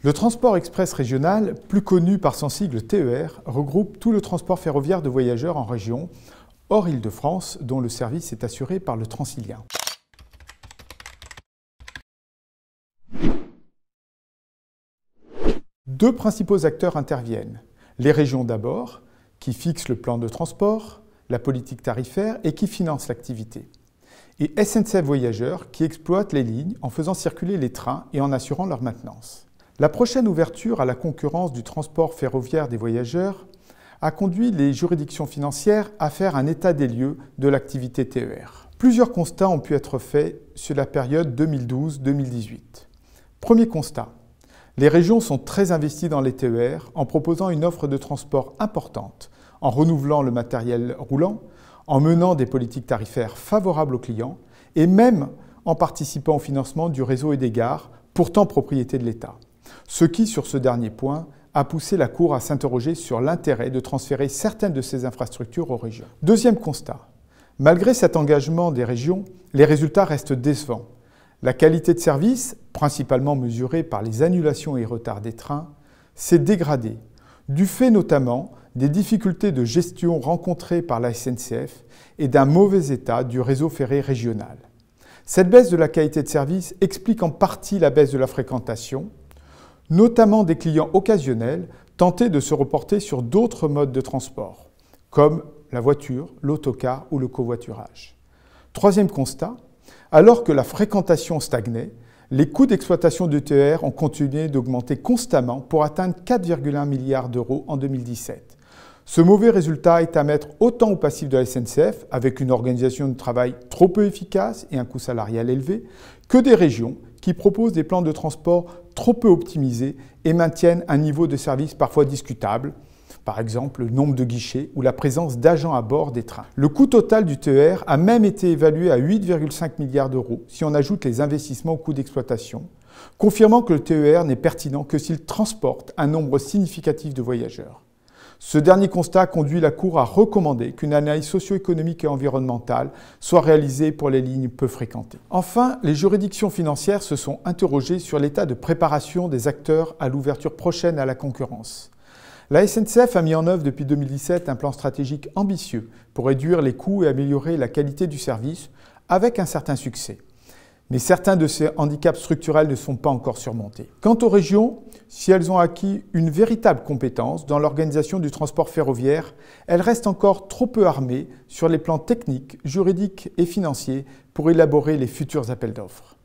Le transport express régional, plus connu par son sigle TER, regroupe tout le transport ferroviaire de voyageurs en région, hors Île-de-France, dont le service est assuré par le Transilien. Deux principaux acteurs interviennent. Les régions d'abord, qui fixent le plan de transport, la politique tarifaire et qui financent l'activité. Et SNCF Voyageurs, qui exploitent les lignes en faisant circuler les trains et en assurant leur maintenance. La prochaine ouverture à la concurrence du transport ferroviaire des voyageurs a conduit les juridictions financières à faire un état des lieux de l'activité TER. Plusieurs constats ont pu être faits sur la période 2012-2018. Premier constat. Les régions sont très investies dans les TER en proposant une offre de transport importante, en renouvelant le matériel roulant, en menant des politiques tarifaires favorables aux clients et même en participant au financement du réseau et des gares, pourtant propriété de l'État. Ce qui, sur ce dernier point, a poussé la Cour à s'interroger sur l'intérêt de transférer certaines de ces infrastructures aux régions. Deuxième constat. Malgré cet engagement des régions, les résultats restent décevants. La qualité de service, principalement mesurée par les annulations et retards des trains, s'est dégradée, du fait notamment des difficultés de gestion rencontrées par la SNCF et d'un mauvais état du réseau ferré régional. Cette baisse de la qualité de service explique en partie la baisse de la fréquentation, notamment des clients occasionnels tentés de se reporter sur d'autres modes de transport, comme la voiture, l'autocar ou le covoiturage. Troisième constat, alors que la fréquentation stagnait, les coûts d'exploitation du TER ont continué d'augmenter constamment pour atteindre 4,1 milliards d'euros en 2017. Ce mauvais résultat est à mettre autant au passif de la SNCF, avec une organisation de travail trop peu efficace et un coût salarial élevé, que des régions qui proposent des plans de transport trop peu optimisés et maintiennent un niveau de service parfois discutable, par exemple le nombre de guichets ou la présence d'agents à bord des trains. Le coût total du TER a même été évalué à 8,5 milliards d'euros si on ajoute les investissements au coût d'exploitation, confirmant que le TER n'est pertinent que s'il transporte un nombre significatif de voyageurs. Ce dernier constat conduit la Cour à recommander qu'une analyse socio-économique et environnementale soit réalisée pour les lignes peu fréquentées. Enfin, les juridictions financières se sont interrogées sur l'état de préparation des acteurs à l'ouverture prochaine à la concurrence. La SNCF a mis en œuvre depuis 2017 un plan stratégique ambitieux pour réduire les coûts et améliorer la qualité du service, avec un certain succès. Mais certains de ces handicaps structurels ne sont pas encore surmontés. Quant aux régions, si elles ont acquis une véritable compétence dans l'organisation du transport ferroviaire, elles restent encore trop peu armées sur les plans techniques, juridiques et financiers pour élaborer les futurs appels d'offres.